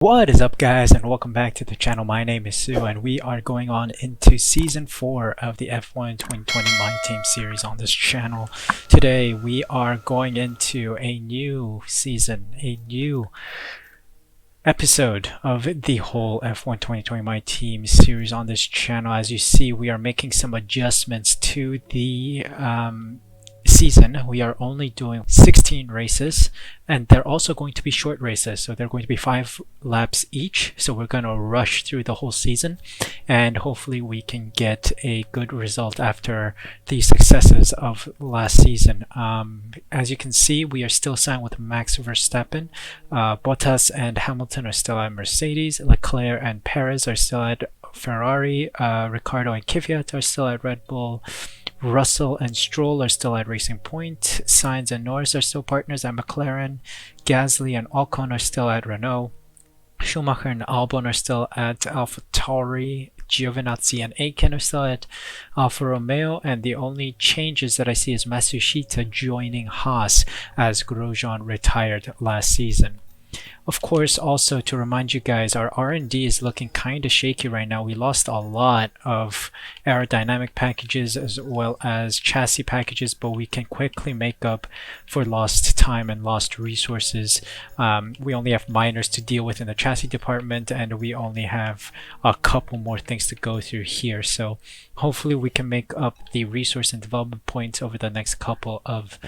What is up, guys, and welcome back to the channel. My name is Sue and we are going on into season 4 of the F1 2020 My Team series on this channel. Today we are going into a new season, a new episode of the whole F1 2020 My Team series on this channel. As you see, we are making some adjustments to the season. We are only doing 16 races, and they're also going to be short races, so they're going to be 5 laps each. So we're going to rush through the whole season, and hopefully we can get a good result after the successes of last season. As you can see, we are still signed with Max Verstappen. Bottas and Hamilton are still at Mercedes. Leclerc and Perez are still at Ferrari. Ricciardo and Kvyat are still at Red Bull. Russell and Stroll are still at Racing Point. Sainz and Norris are still partners at McLaren. Gasly and Ocon are still at Renault. Schumacher and Albon are still at AlphaTauri. Giovinazzi and Aitken are still at Alfa Romeo, and the only changes that I see is Matsushita joining Haas, as Grosjean retired last season. Of course, also to remind you guys, our R&D is looking kind of shaky right now. We lost a lot of aerodynamic packages as well as chassis packages, but we can quickly make up for lost time and lost resources. We only have minors to deal with in the chassis department, and we only have a couple more things to go through here. So hopefully we can make up the resource and development points over the next couple of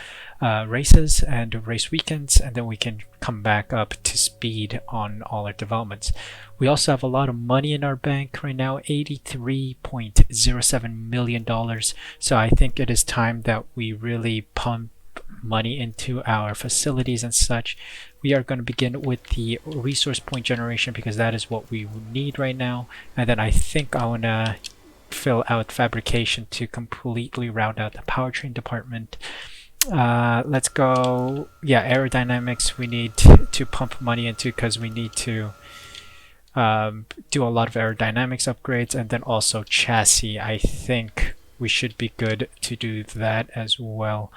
races and race weekends, and then we can come back up to speed on all our developments. We also have a lot of money in our bank right now, $83.07 million. So I think it is time that we really pump money into our facilities and such. We are going to begin with the resource point generation because that is what we need right now. And then I think I want to fill out fabrication to completely round out the powertrain department. Let's go. Yeah, aerodynamics we need to pump money into because we need to do a lot of aerodynamics upgrades, and then also chassis. I think we should be good to do that as well.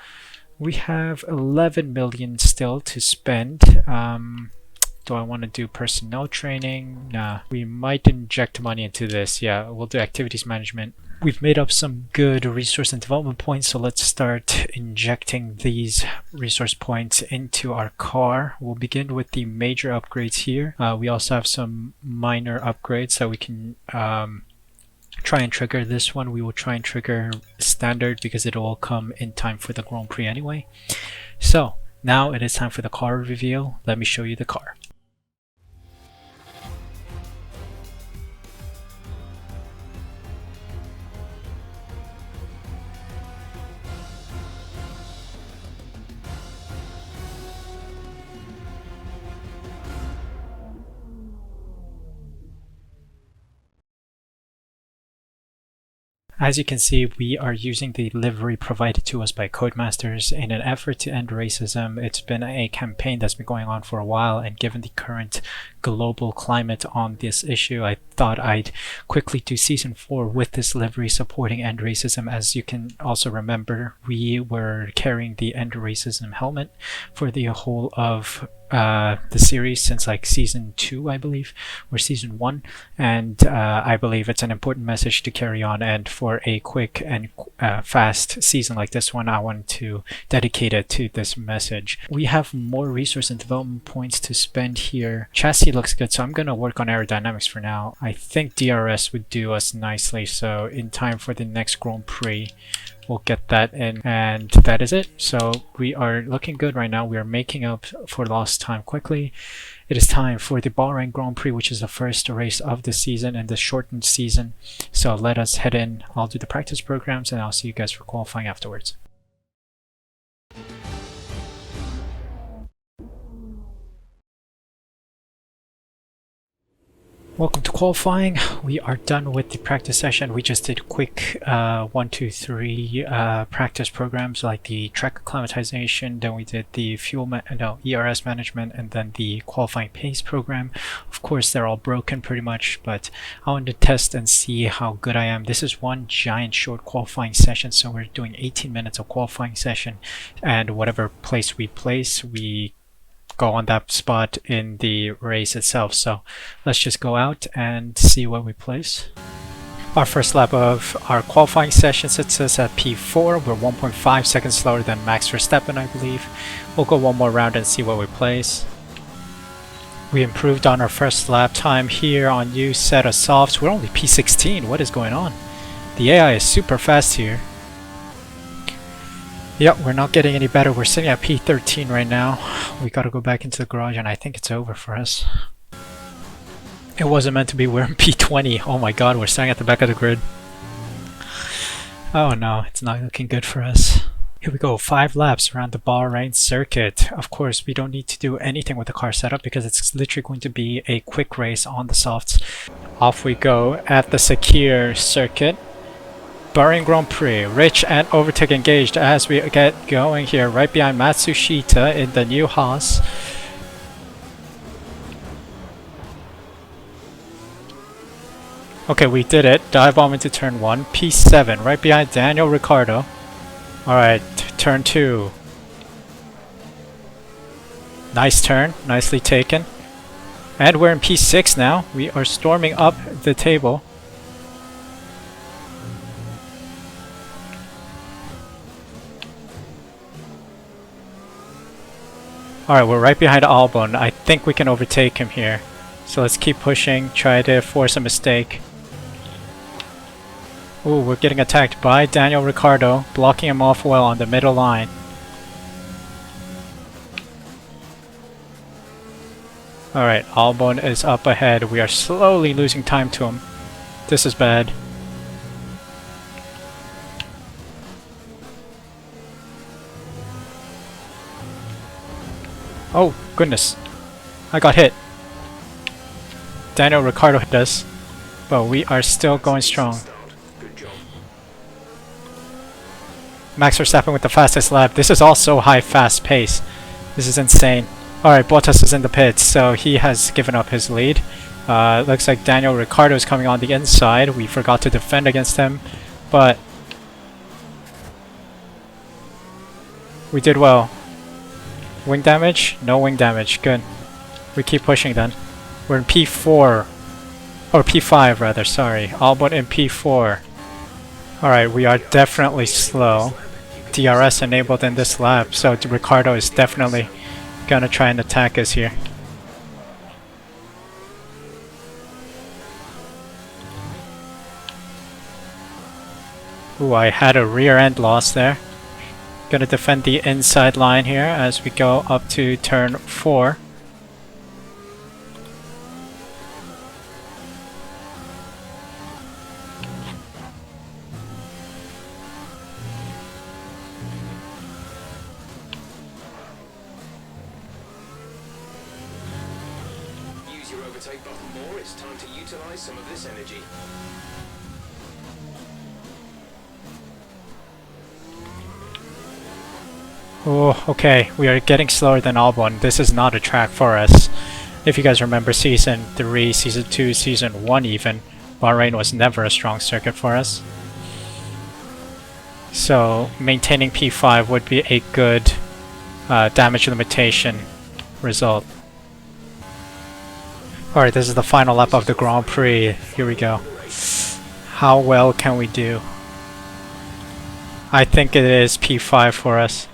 We have 11 million still to spend. Do I want to do personnel training? Nah, we might inject money into this. Yeah, we'll do activities management. We've made up some good resource and development points, so let's start injecting these resource points into our car. We'll begin with the major upgrades here. We also have some minor upgrades that we can try and trigger. This one we will try and trigger standard because it will all come in time for the Grand Prix anyway. So now it is time for the car reveal. Let me show you the car. As you can see, we are using the livery provided to us by Codemasters in an effort to end racism. It's been a campaign that's been going on for a while, and given the current global climate on this issue, I thought I'd quickly do season 4 with this livery supporting end racism. As you can also remember, we were carrying the end racism helmet for the whole of the series since like season 2, I believe, or season 1, and I believe it's an important message to carry on, and for a quick and fast season like this one, I want to dedicate it to this message. We have more resource and development points to spend here. Chassis looks good, so I'm going to work on aerodynamics for now. I think DRS would do us nicely, so in time for the next Grand Prix we'll get that in, and that is it. So we are looking good right now. We are making up for lost time quickly. It is time for the Bahrain Grand Prix, which is the first race of the season and the shortened season. So let us head in. I'll do the practice programs and I'll see you guys for qualifying afterwards. Welcome to qualifying. We are done with the practice session. We just did quick 1, 2, 3 practice programs like the track acclimatization, then we did the ERS management, and then the qualifying pace program. Of course, they're all broken pretty much, but I wanted to test and see how good I am. This is one giant short qualifying session, so we're doing 18 minutes of qualifying session, and whatever place we place, we go on that spot in the race itself. So let's just go out and see what we place. Our first lap of our qualifying session sits us at P4. We're 1.5 seconds slower than Max Verstappen, I believe. We'll go one more round and see what we place. We improved on our first lap time here on new set of softs. We're only P16. What is going on? The AI is super fast here. Yep, we're not getting any better. We're sitting at P13 right now. We gotta go back into the garage and I think it's over for us. It wasn't meant to be. We're in P20. Oh my god, we're starting at the back of the grid. Oh no, it's not looking good for us. Here we go, 5 laps around the Bahrain circuit. Of course, we don't need to do anything with the car setup because it's literally going to be a quick race on the softs. Off we go at the Sakir circuit. Bahrain Grand Prix. Rich and Overtake engaged as we get going here, right behind Matsushita in the new Haas. Okay, we did it. Dive bomb into turn 1. P7, right behind Daniel Ricciardo. Alright, turn 2. Nice turn, nicely taken. And we're in P6 now. We are storming up the table. Alright, we're right behind Albon. I think we can overtake him here. So let's keep pushing, try to force a mistake. Ooh, we're getting attacked by Daniel Ricciardo, blocking him off well on the middle line. Alright, Albon is up ahead. We are slowly losing time to him. This is bad. Oh, goodness. I got hit. Daniel Ricciardo hit us, but we are still going strong. Max Verstappen with the fastest lap. This is also high fast pace. This is insane. Alright, Bottas is in the pits, so he has given up his lead. Looks like Daniel Ricciardo is coming on the inside. We forgot to defend against him, but we did well. Wing damage? No wing damage. Good. We keep pushing then. We're in P4. Or P5 rather, sorry. Albon in P4. Alright, we are definitely slow. DRS enabled in this lap, so Ricciardo is definitely gonna try and attack us here. Ooh, I had a rear end loss there. Gonna defend the inside line here as we go up to turn 4. Use your overtake button more. It's time to utilize some of this energy. Oh, okay, we are getting slower than Albon. This is not a track for us. If you guys remember Season 3, Season 2, Season 1 even, Bahrain was never a strong circuit for us. So, maintaining P5 would be a good damage limitation result. Alright, this is the final lap of the Grand Prix. Here we go. How well can we do? I think it is P5 for us.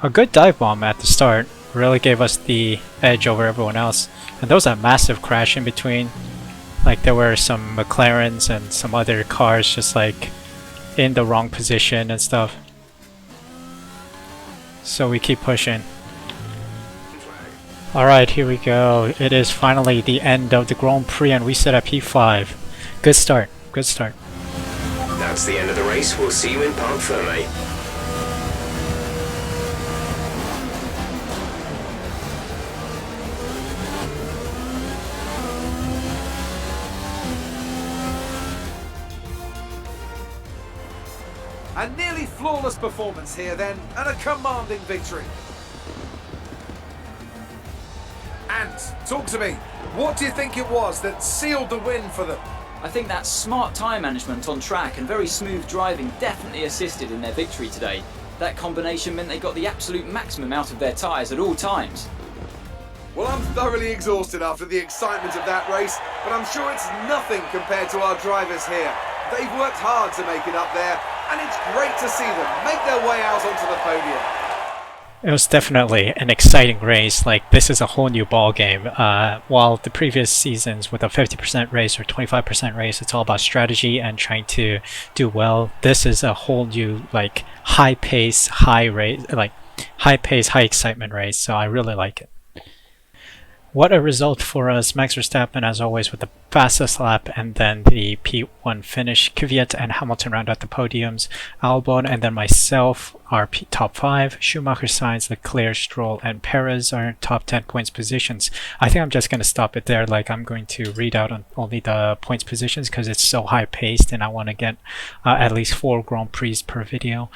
A good dive bomb at the start really gave us the edge over everyone else. And there was a massive crash in between. Like there were some McLarens and some other cars just like in the wrong position and stuff. So we keep pushing. Alright, here we go. It is finally the end of the Grand Prix and we sit at P5. Good start. Good start. That's the end of the race. We'll see you in Parc Ferme. A nearly flawless performance here then, and a commanding victory. Ant, talk to me. What do you think it was that sealed the win for them? I think that smart tyre management on track and very smooth driving definitely assisted in their victory today. That combination meant they got the absolute maximum out of their tyres at all times. Well, I'm thoroughly exhausted after the excitement of that race, but I'm sure it's nothing compared to our drivers here. They've worked hard to make it up there, and it's great to see them make their way out onto the podium. It was definitely an exciting race. Like, this is a whole new ball game. While the previous seasons with a 50% race or 25% race, it's all about strategy and trying to do well. This is a whole new, like, high pace, high race, like high pace, high excitement race. So I really like it. What a result for us. Max Verstappen, as always, with the fastest lap, and then the P1 finish. Kvyat and Hamilton round out the podiums. Albon and then myself are top 5. Schumacher, Sainz, Leclerc, Stroll, and Perez are top 10 points positions. I think I'm just going to stop it there. Like, I'm going to read out on only the points positions because it's so high paced and I want to get at least 4 Grand Prix per video.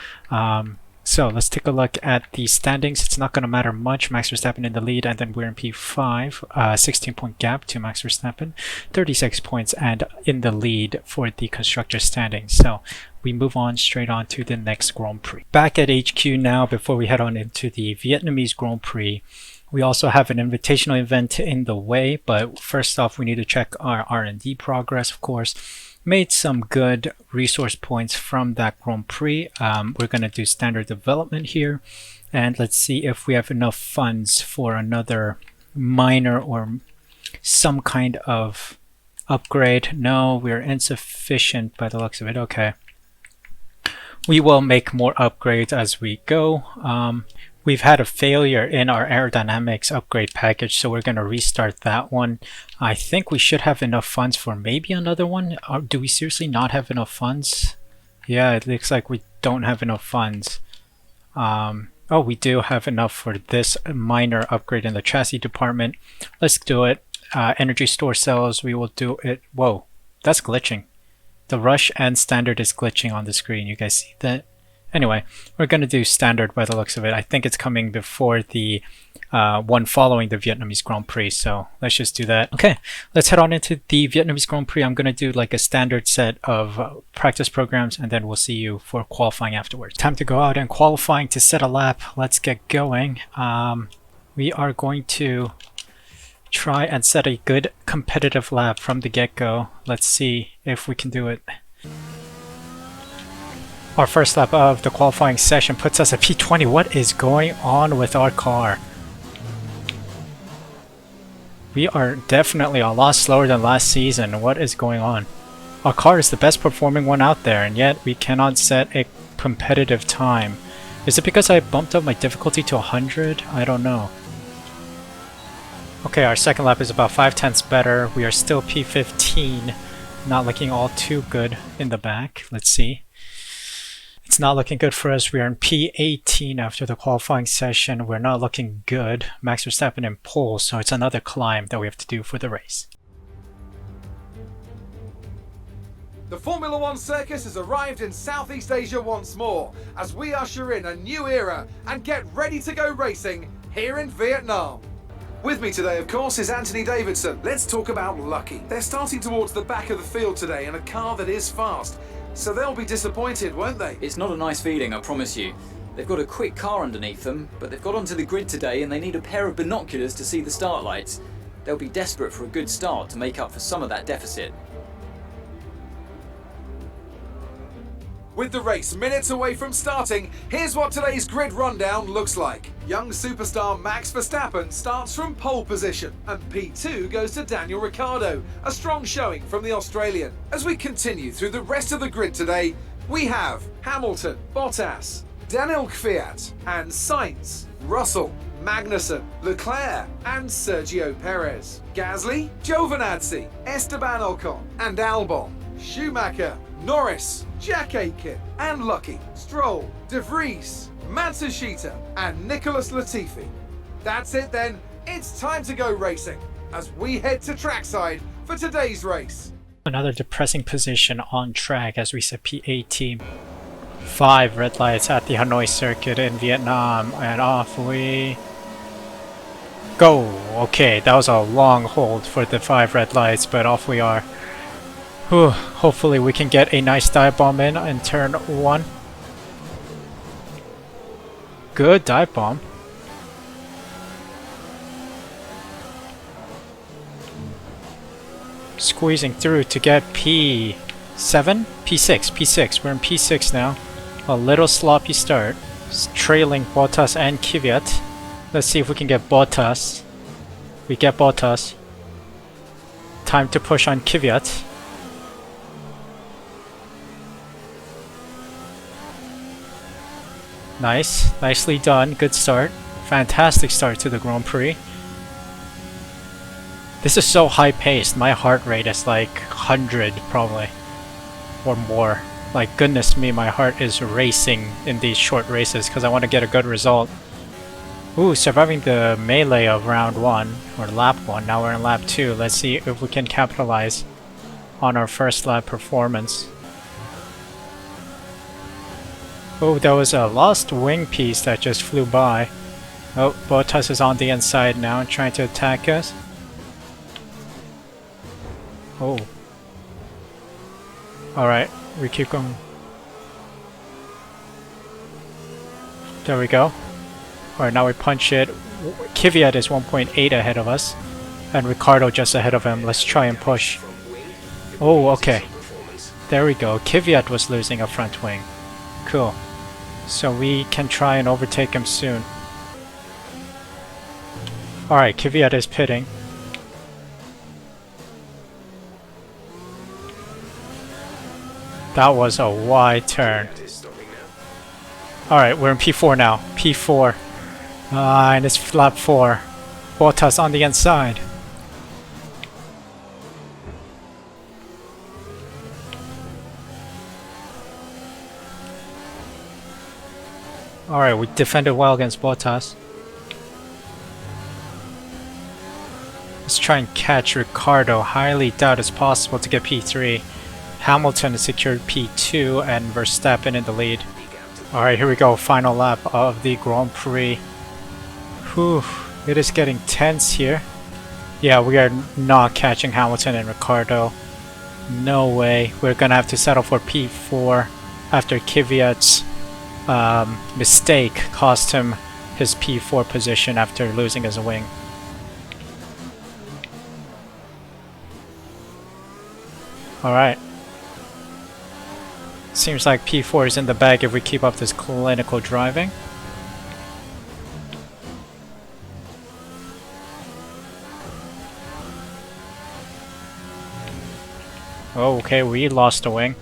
So let's take a look at the standings. It's not going to matter much. Max Verstappen in the lead, and then we're in P5, 16-point gap to Max Verstappen, 36 points, and in the lead for the constructor standings. So we move on straight on to the next Grand Prix. Back at HQ now, before we head on into the Vietnamese Grand Prix. We also have an invitational event in the way, but first off, we need to check our R&D progress, of course. Made some good resource points from that Grand Prix. We're going to do standard development here, and let's see if we have enough funds for another minor or some kind of upgrade. No, we're insufficient by the looks of it. Okay. We will make more upgrades as we go. We've had a failure in our aerodynamics upgrade package, so we're going to restart that one. I think we should have enough funds for maybe another one. Or do we seriously not have enough funds? Yeah, it looks like we don't have enough funds. Oh, we do have enough for this minor upgrade in the chassis department. Let's do it. Energy store cells, we will do it. Whoa, that's glitching. The rush and standard is glitching on the screen. You guys see that? Anyway, we're going to do standard by the looks of it. I think it's coming before the one following the Vietnamese Grand Prix, so let's just do that. Okay, let's head on into the Vietnamese Grand Prix. I'm going to do like a standard set of practice programs, and then we'll see you for qualifying afterwards. Time to go out and qualifying to set a lap. Let's get going. We are going to try and set a good competitive lap from the get-go. Let's see if we can do it. Our first lap of the qualifying session puts us at P20. What is going on with our car? We are definitely a lot slower than last season. What is going on? Our car is the best performing one out there, and yet we cannot set a competitive time. Is it because I bumped up my difficulty to 100? I don't know. Okay, our second lap is about 5/10 better. We are still P15. Not looking all too good in the back. Let's see. It's not looking good for us. We are in P18 after the qualifying session. We're not looking good. Max Verstappen in pole, so it's another climb that we have to do for the race. The Formula One circus has arrived in Southeast Asia once more, as we usher in a new era and get ready to go racing here in Vietnam. With me today, of course, is Anthony Davidson. Let's talk about Lucky. They're starting towards the back of the field today in a car that is fast. So they'll be disappointed, won't they? It's not a nice feeling, I promise you. They've got a quick car underneath them, but they've got onto the grid today and they need a pair of binoculars to see the start lights. They'll be desperate for a good start to make up for some of that deficit. With the race minutes away from starting, here's what today's grid rundown looks like. Young superstar Max Verstappen starts from pole position, and P2 goes to Daniel Ricciardo, a strong showing from the Australian. As we continue through the rest of the grid today, we have Hamilton, Bottas, Daniel Kvyat, and Sainz, Russell, Magnussen, Leclerc, and Sergio Perez, Gasly, Giovinazzi, Esteban Ocon, and Albon, Schumacher, Norris, Jack Aitken, and Lucky, Stroll, De Vries, Matsushita, and Nicholas Latifi. That's it then, it's time to go racing, as we head to trackside for today's race. Another depressing position on track as we set P18. 5 red lights at the Hanoi circuit in Vietnam, and off we go. Okay, that was a long hold for the 5 red lights, but off we are. Whew, hopefully we can get a nice dive bomb in turn 1. Good dive bomb. Squeezing through to get P7? P6. We're in P6 now. A little sloppy start. Trailing Bottas and Kvyat. Let's see if we can get Bottas. We get Bottas. Time to push on Kvyat. Nice. Nicely done. Good start. Fantastic start to the Grand Prix. This is so high paced. My heart rate is like 100 probably. Or more. Like goodness me, my heart is racing in these short races because I want to get a good result. Ooh, surviving the melee of round 1 or lap 1. Now we're in lap 2. Let's see if we can capitalize on our first lap performance. Oh, there was a lost wing piece that just flew by. Oh, Bottas is on the inside now trying to attack us. Oh. Alright, we keep going. There we go. Alright, now we punch it. Kvyat is 1.8 ahead of us. And Ricciardo just ahead of him. Let's try and push. Oh, okay. There we go. Kvyat was losing a front wing. Cool. So we can try and overtake him soon. Alright, Kvyat is pitting. That was a wide turn. Alright, we're in P4 now. P4. And it's lap 4. Bottas on the inside. Alright, we defended well against Bottas. Let's try and catch Ricciardo. Highly doubt it's possible to get P3. Hamilton has secured P2 and Verstappen in the lead. Alright, here we go. Final lap of the Grand Prix. Whew, it is getting tense here. Yeah, we are not catching Hamilton and Ricciardo. No way. We're gonna have to settle for P4 after Kvyat's mistake cost him his P4 position after losing his wing. Alright. Seems like P4 is in the bag if we keep up this clinical driving. Oh, okay, we lost a wing.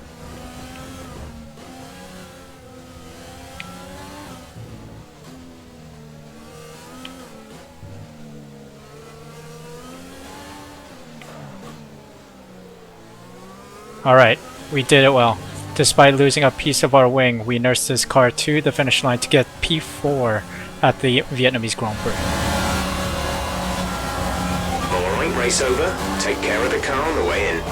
Alright, we did it well. Despite losing a piece of our wing, we nursed this car to the finish line to get P4 at the Vietnamese Grand Prix. Alright, race over. Take care of the car on the way in.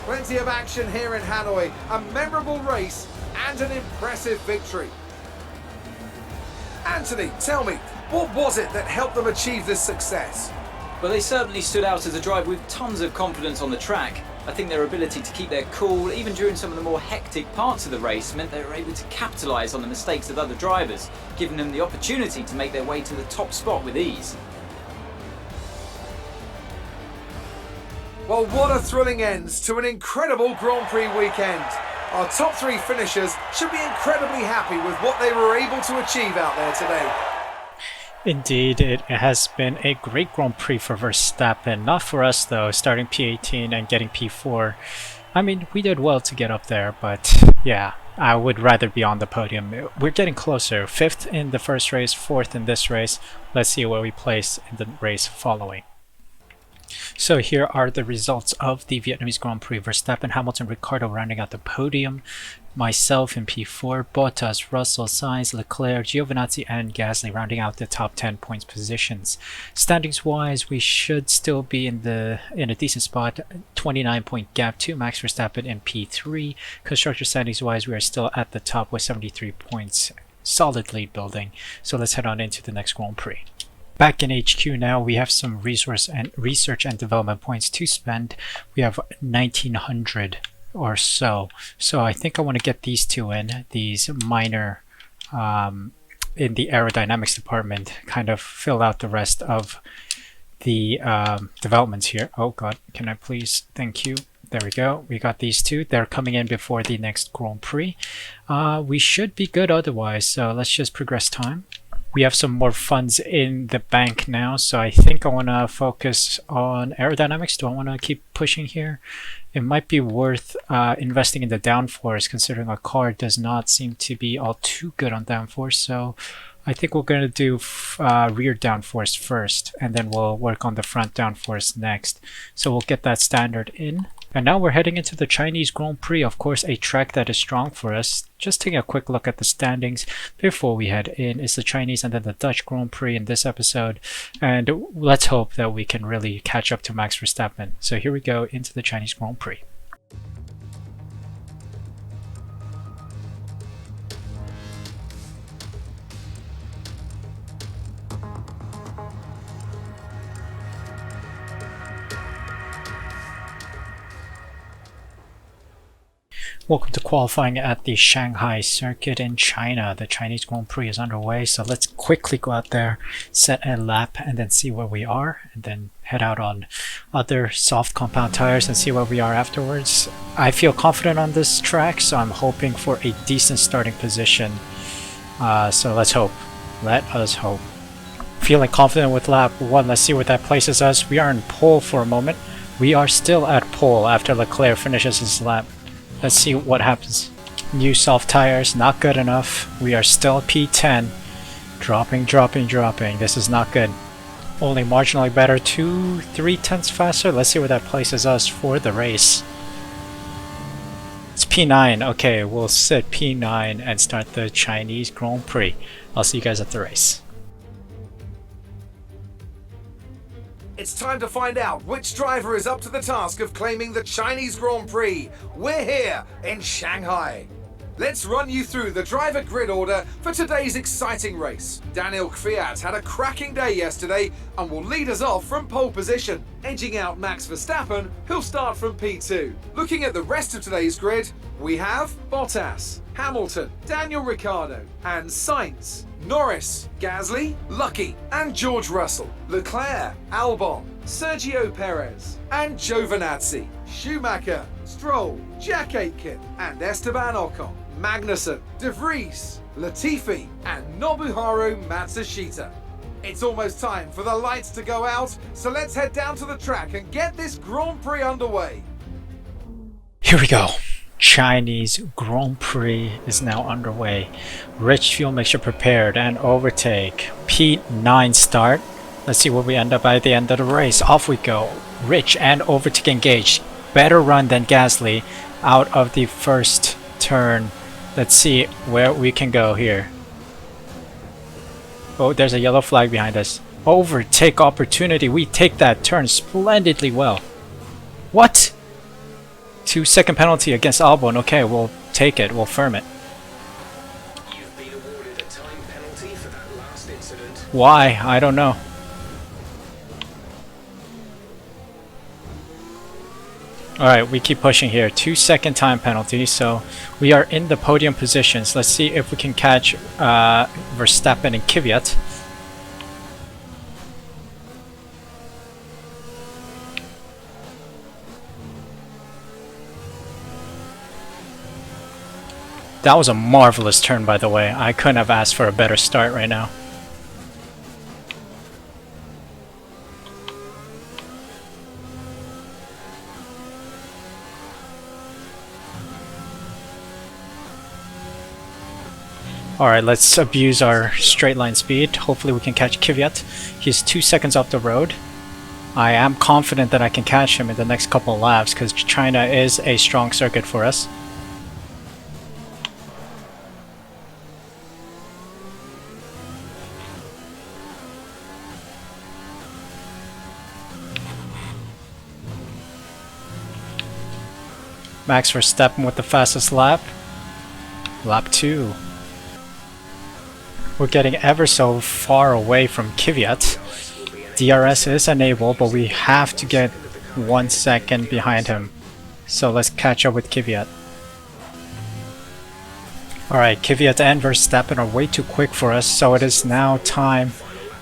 Plenty of action here in Hanoi, a memorable race and an impressive victory. Anthony, tell me, what was it that helped them achieve this success? Well, they certainly stood out as a drive with tons of confidence on the track. I think their ability to keep their cool, even during some of the more hectic parts of the race, meant they were able to capitalise on the mistakes of other drivers, giving them the opportunity to make their way to the top spot with ease. Well, what a thrilling end to an incredible Grand Prix weekend. Our top 3 finishers should be incredibly happy with what they were able to achieve out there today. Indeed, it has been a great Grand Prix for Verstappen. Not for us though, starting P18 and getting P4. I mean, we did well to get up there, but yeah, I would rather be on the podium. We're getting closer. 5th in the first race, 4th in this race. Let's see where we place in the race following. So here are the results of the Vietnamese Grand Prix. Verstappen, Hamilton, Ricciardo rounding out the podium. Myself in P4, Bottas, Russell, Sainz, Leclerc, Giovinazzi and Gasly rounding out the top 10 points positions. Standings wise, we should still be in a decent spot. 29-point gap to Max Verstappen in P3. Constructor standings wise, we are still at the top with 73 points. Solid lead building. So let's head on into the next Grand Prix. Back in HQ now, we have some research and development points to spend. We have 1900 or so. So I think I want to get these two in, these minor in the aerodynamics department, kind of fill out the rest of the developments here. Oh god, can I please? Thank you. There we go. We got these two. They're coming in before the next Grand Prix. We should be good otherwise, so let's just progress time. We have some more funds in the bank now, so I think I want to focus on aerodynamics. Do I want to keep pushing here? It might be worth investing in the downforce, considering our car does not seem to be all too good on downforce. So I think we're going to do rear downforce first, and then we'll work on the front downforce next. So we'll get that standard in. And now we're heading into the Chinese Grand Prix, of course, a track that is strong for us. Just taking a quick look at the standings before we head in is the Chinese and then the Dutch Grand Prix in this episode. And let's hope that we can really catch up to Max Verstappen. So here we go into the Chinese Grand Prix. Welcome to qualifying at the Shanghai circuit in China. The Chinese Grand Prix is underway, so let's quickly go out there, set a lap, and then see where we are, and then head out on other soft compound tires and see where we are afterwards. I feel confident on this track, so I'm hoping for a decent starting position. So let's hope. Let us hope. Feeling confident with lap 1. Let's see where that places us. We are in pole for a moment. We are still at pole after Leclerc finishes his lap. Let's see what happens. New soft tires, not good enough. We are still P10. Dropping. This is not good. Only marginally better, 2-3 tenths faster. Let's see where that places us for the race. It's P9. Okay, we'll sit P9 and start the Chinese Grand Prix. I'll see you guys at the race. It's time to find out which driver is up to the task of claiming the Chinese Grand Prix. We're here in Shanghai. Let's run you through the driver grid order for today's exciting race. Daniel Kvyat had a cracking day yesterday and will lead us off from pole position, edging out Max Verstappen, who'll start from P2. Looking at the rest of today's grid, we have Bottas, Hamilton, Daniel Ricciardo, and Sainz, Norris, Gasly, Lucky, and George Russell, Leclerc, Albon, Sergio Perez, and Giovinazzi, Schumacher, Stroll, Jack Aitken, and Esteban Ocon, Magnussen, De Vries, Latifi, and Nobuharu Matsushita. It's almost time for the lights to go out, so let's head down to the track and get this Grand Prix underway. Here we go. Chinese Grand Prix is now underway. Rich fuel mixture prepared and overtake. P9 start. Let's see where we end up by the end of the race. Off we go. Rich and overtake engaged. Better run than Gasly out of the first turn. Let's see where we can go here. Oh, there's a yellow flag behind us. Overtake opportunity. We take that turn splendidly well. What? 2-second penalty against Albon. Okay, we'll take it. We'll firm it. You've been awarded a time penalty for that last incident. Why? I don't know. Alright, we keep pushing here. 2-second time penalty, so we are in the podium positions. Let's see if we can catch Verstappen and Kvyat. That was a marvelous turn, by the way. I couldn't have asked for a better start right now. Alright, let's abuse our straight line speed. Hopefully we can catch Kvyat. He's 2 seconds off the road. I am confident that I can catch him in the next couple of laps because China is a strong circuit for us. Max Verstappen with the fastest lap. Lap 2. We're getting ever so far away from Kvyat. DRS is enabled, but we have to get 1 second behind him. So let's catch up with Kvyat. Alright, Kvyat and Verstappen are way too quick for us, so it is now time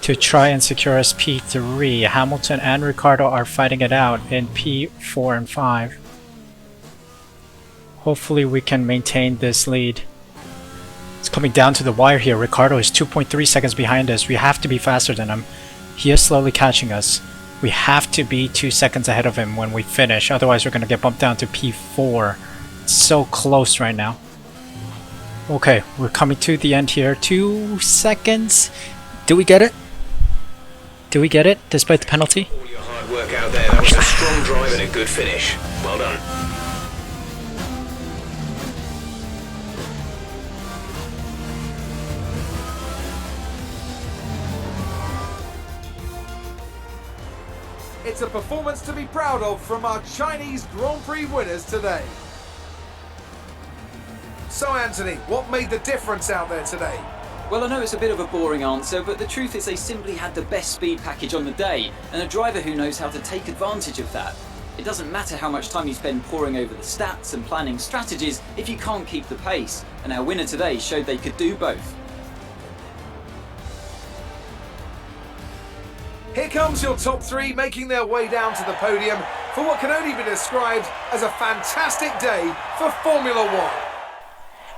to try and secure us P3. Hamilton and Ricciardo are fighting it out in P4 and 5. Hopefully we can maintain this lead. It's coming down to the wire here. Ricciardo is 2.3 seconds behind us. We have to be faster than him. He is slowly catching us. We have to be 2 seconds ahead of him when we finish, otherwise we're going to get bumped down to P4. It's so close right now. Okay, we're coming to the end here. 2 seconds. Do we get it? Do we get it, despite the penalty? All your hard work out there. That was a strong drive and a good finish. Well done. It's a performance to be proud of from our Chinese Grand Prix winners today. So Anthony, what made the difference out there today? Well, I know it's a bit of a boring answer, but the truth is they simply had the best speed package on the day, and a driver who knows how to take advantage of that. It doesn't matter how much time you spend poring over the stats and planning strategies if you can't keep the pace, and our winner today showed they could do both. Here comes your top 3 making their way down to the podium for what can only be described as a fantastic day for Formula 1.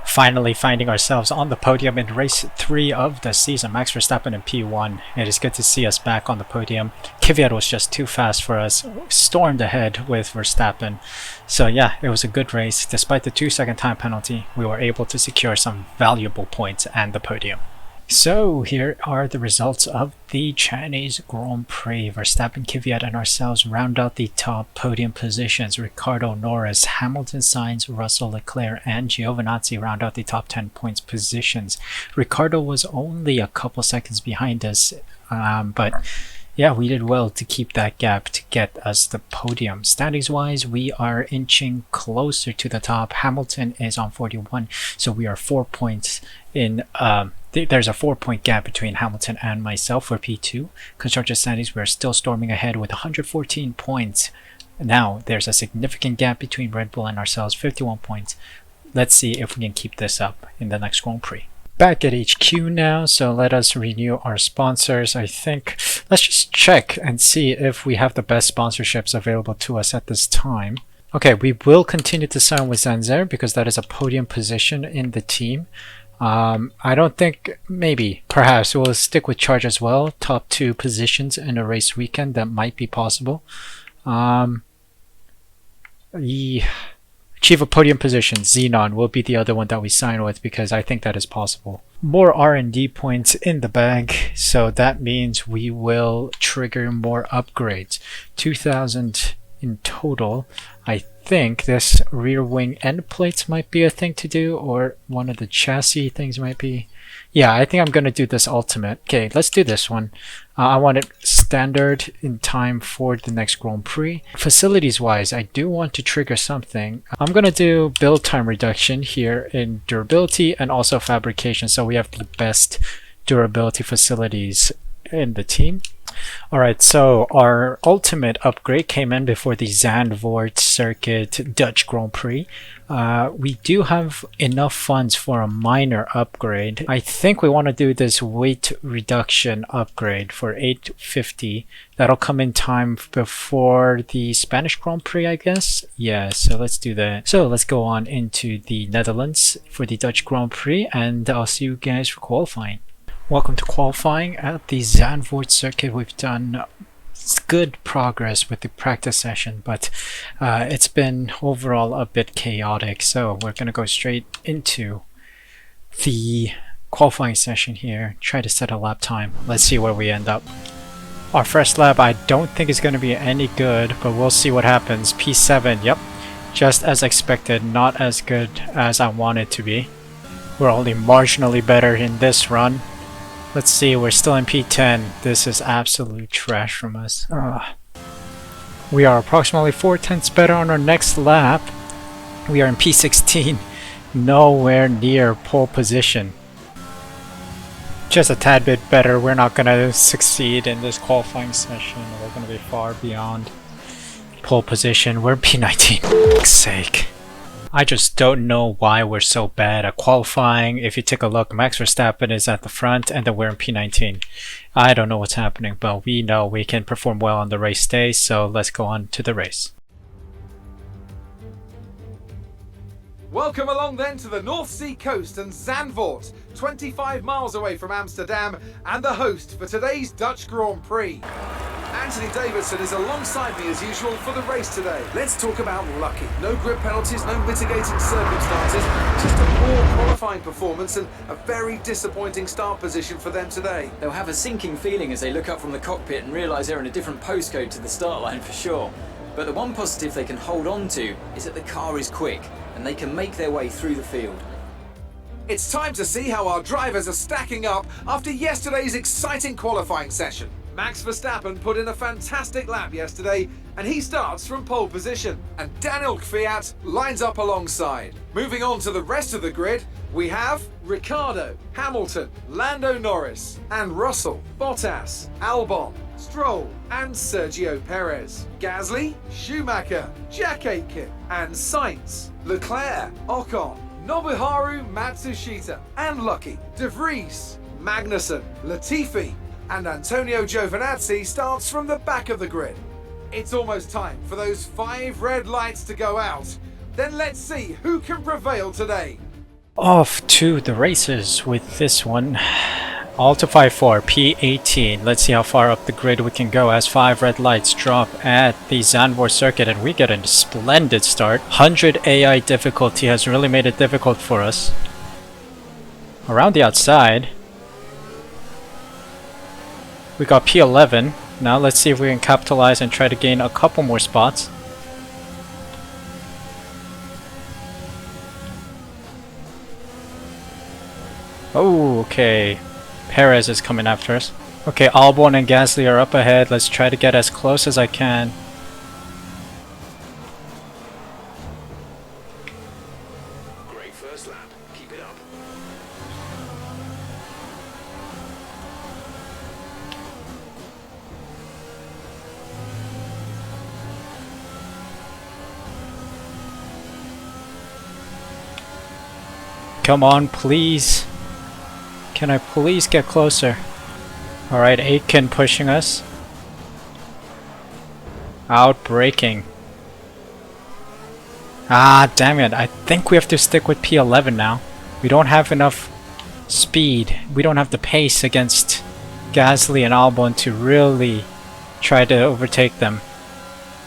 Finally finding ourselves on the podium in race 3 of the season. Max Verstappen in P1. It is good to see us back on the podium. Kvyat was just too fast for us. Stormed ahead with Verstappen. So yeah, it was a good race. Despite the 2-second time penalty, we were able to secure some valuable points and the podium. So here are the results of the Chinese Grand Prix. Verstappen, Kvyat and ourselves round out the top podium positions. Ricciardo, Norris, Hamilton, Sainz, Russell, Leclerc and Giovinazzi round out the top 10 points positions. Ricciardo was only a couple seconds behind us, but yeah, we did well to keep that gap to get us the podium. Standings wise, we are inching closer to the top. Hamilton is on 41, so we are 4 points in. There's a 4-point gap between Hamilton and myself for P2. Constructor standings, we're still storming ahead with 114 points. Now, there's a significant gap between Red Bull and ourselves, 51 points. Let's see if we can keep this up in the next Grand Prix. Back at HQ now, so let us renew our sponsors. I think, let's just check and see if we have the best sponsorships available to us at this time. Okay, we will continue to sign with Zanzer because that is a podium position in the team. I don't think, maybe, perhaps we'll stick with Charge as well. Top 2 positions in a race weekend, that might be possible. Achieve a podium position, Xenon will be the other one that we sign with because I think that is possible. More R&D points in the bag, so that means we will trigger more upgrades. 2,000 in total. I think this rear wing end plates might be a thing to do, or one of the chassis things might be. Yeah, I think I'm gonna do this ultimate. Okay, let's do this one. I want it standard in time for the next Grand Prix. Facilities wise, I do want to trigger something. I'm gonna do build time reduction here in durability and also fabrication, so we have the best durability facilities in the team. Alright, so our ultimate upgrade came in before the Zandvoort Circuit Dutch Grand Prix. We do have enough funds for a minor upgrade. I think we want to do this weight reduction upgrade for 850. That'll come in time before the Spanish Grand Prix, I guess. Yeah, so let's do that. So let's go on into the Netherlands for the Dutch Grand Prix, and I'll see you guys for qualifying. Welcome to qualifying at the Zandvoort circuit. We've done good progress with the practice session, but it's been overall a bit chaotic, so we're going to go straight into the qualifying session here, try to set a lap time. Let's see where we end up. Our first lap I don't think is going to be any good, but we'll see what happens. P7, yep, just as expected, not as good as I want it to be. We're only marginally better in this run. Let's see, we're still in P10. This is absolute trash from us. We are approximately 4/10ths better on our next lap. We are in P16, nowhere near pole position. Just a tad bit better. We're not going to succeed in this qualifying session. We're going to be far beyond. pole position. We're P19. For fuck's sake. I just don't know why we're so bad at qualifying. If you take a look, Max Verstappen is at the front and then we're in P19. I don't know what's happening, but we know we can perform well on the race day, so let's go on to the race. Welcome along then to the North Sea coast and Zandvoort, 25 miles away from Amsterdam, and the host for today's Dutch Grand Prix. Anthony Davidson is alongside me as usual for the race today. Let's talk about lucky. No grid penalties, no mitigating circumstances, just a poor qualifying performance and a very disappointing start position for them today. They'll have a sinking feeling as they look up from the cockpit and realise they're in a different postcode to the start line for sure. But the one positive they can hold on to is that the car is quick and they can make their way through the field. It's time to see how our drivers are stacking up after yesterday's exciting qualifying session. Max Verstappen put in a fantastic lap yesterday and he starts from pole position, and Daniel Kvyat lines up alongside. Moving on to the rest of the grid, we have Ricciardo, Hamilton, Lando Norris and Russell, Bottas, Albon, Stroll and Sergio Perez, Gasly, Schumacher, Jack Aitken and Sainz, Leclerc, Ocon, Nobuharu Matsushita and Lucky, De Vries, Magnussen, Latifi and Antonio Giovinazzi starts from the back of the grid. It's almost time for those 5 red lights to go out. Then let's see who can prevail today. Off to the races with this one. Alto 5-4, P18. Let's see how far up the grid we can go as 5 red lights drop at the Zandvoort circuit and we get a splendid start. 100 AI difficulty has really made it difficult for us. Around the outside, we got P11. Now let's see if we can capitalize and try to gain a couple more spots. Oh, okay. Perez is coming after us. Okay, Albon and Gasly are up ahead. Let's try to get as close as I can. Great first lap. Keep it up. Come on, please. Can I please get closer? Alright, Aitken pushing us. Outbraking. Ah, damn it. I think we have to stick with P11 now. We don't have enough speed. We don't have the pace against Gasly and Albon to really try to overtake them.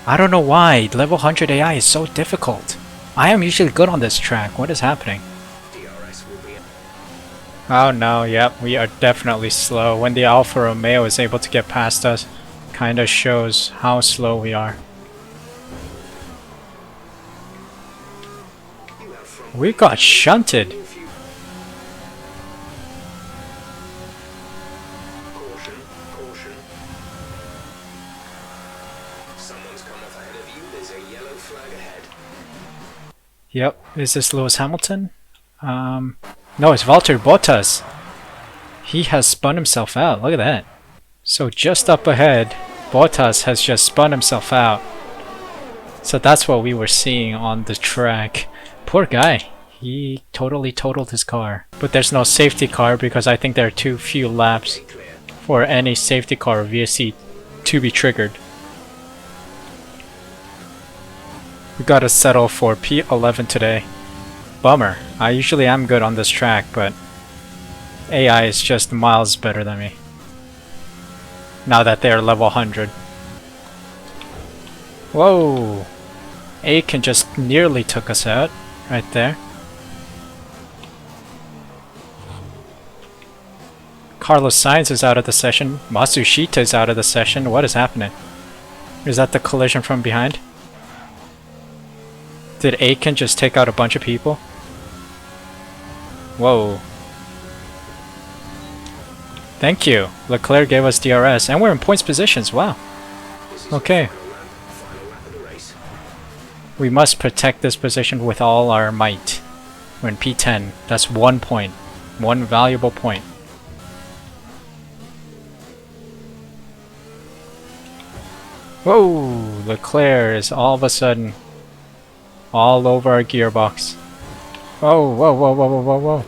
I don't know why. Level 100 AI is so difficult. I am usually good on this track. What is happening? DRS will be... Oh no, yep, we are definitely slow. When the Alfa Romeo is able to get past us, kinda shows how slow we are. You have front We got shunted. Caution, caution. Someone's come off ahead of you. There's a yellow flag ahead. Yep, is this Lewis Hamilton? No, it's Valtteri Bottas. He has spun himself out, look at that. So just up ahead, Bottas has just spun himself out. So that's what we were seeing on the track. Poor guy. He totally totaled his car. But there's no safety car because I think there are too few laps for any safety car or VSC to be triggered. We gotta settle for P11 today. Bummer. I usually am good on this track, but AI is just miles better than me. Now that they're level 100. Whoa! Aitken just nearly took us out. Right there. Carlos Sainz is out of the session. Matsushita is out of the session. What is happening? Is that the collision from behind? Did Aitken just take out a bunch of people? Whoa. Thank you. Leclerc gave us DRS and we're in points positions. Wow. Okay. Final lap of the race. We must protect this position with all our might. We're in P10. That's 1 point. 1 valuable point. Whoa! Leclerc is all of a sudden all over our gearbox. Oh, whoa, whoa, whoa, whoa, whoa, whoa.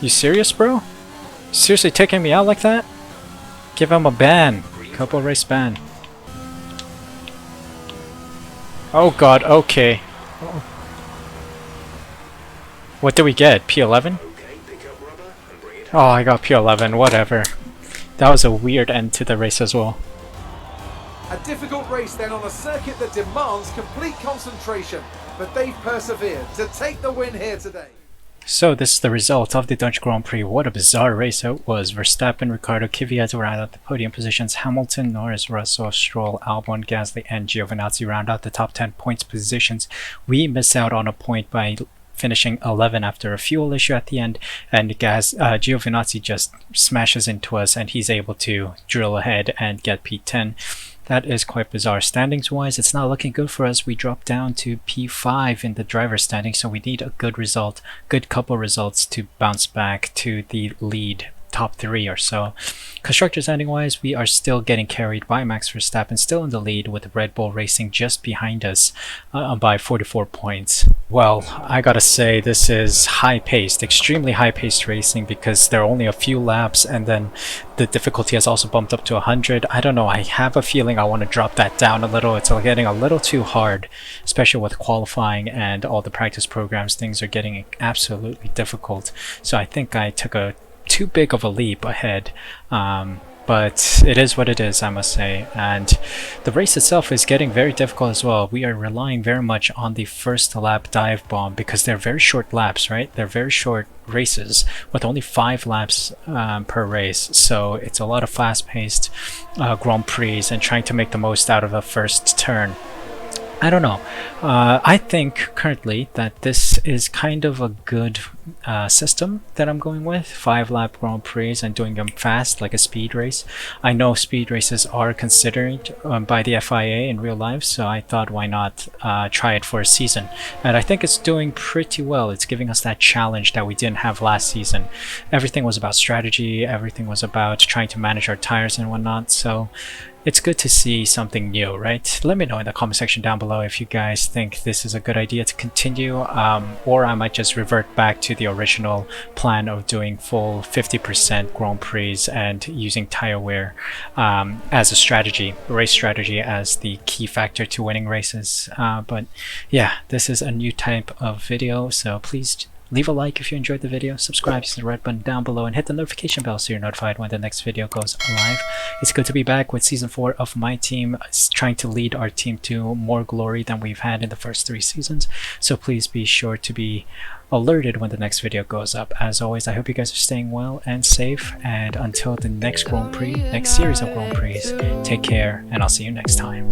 You serious, bro? Seriously taking me out like that? Give him a ban. Couple race ban. Oh god, okay. What did we get? P11? Okay, pick up rubber and bring it Oh, I got P11, whatever. That was a weird end to the race as well. A difficult race then on a circuit that demands complete concentration, but they've persevered to take the win here today. So this is the result of the Dutch Grand Prix. What a bizarre race it was. Verstappen, Ricciardo, Kvyat round out the podium positions. Hamilton, Norris, Russell, Stroll, Albon, Gasly, and Giovinazzi round out the top 10 points positions. We miss out on a point by finishing 11 after a fuel issue at the end, and Giovinazzi just smashes into us and he's able to drill ahead and get P10. That is quite bizarre. Standings wise, it's not looking good for us. We dropped down to P5 in the driver's standing, so we need a good result, good couple results to bounce back to the lead, top 3 or so. Constructors standing wise, we are still getting carried by Max Verstappen, still in the lead with Red Bull Racing just behind us by 44 points. Well, I gotta say this is high-paced, extremely high-paced racing because there are only a few laps and then the difficulty has also bumped up to 100. I don't know, I have a feeling I want to drop that down a little. It's getting a little too hard, especially with qualifying and all the practice programs. Things are getting absolutely difficult. So I think I took a too big of a leap ahead, but it is what it is, I must say. And the race itself is getting very difficult as well. We are relying very much on the first lap dive bomb because they're very short laps, right? They're very short races with only 5 laps per race, so it's a lot of fast-paced Grand Prix and trying to make the most out of a first turn. I don't know. I think currently that this is kind of a good system that I'm going with. 5-lap Grand Prix and doing them fast like a speed race. I know speed races are considered by the FIA in real life, so I thought why not try it for a season. And I think it's doing pretty well. It's giving us that challenge that we didn't have last season. Everything was about strategy, everything was about trying to manage our tires and whatnot, so it's good to see something new, right? Let me know in the comment section down below if you guys think this is a good idea to continue, or I might just revert back to the original plan of doing full 50% Grand Prix and using tire wear as a strategy, race strategy as the key factor to winning races. But yeah, this is a new type of video, so please leave a like if you enjoyed the video, subscribe using the red button down below, and hit the notification bell so you're notified when the next video goes live. It's good to be back with season 4 of my team, trying to lead our team to more glory than we've had in the first 3 seasons. So please be sure to be alerted when the next video goes up. As always, I hope you guys are staying well and safe, and until the next Grand Prix, next series of Grand Prix, take care and I'll see you next time.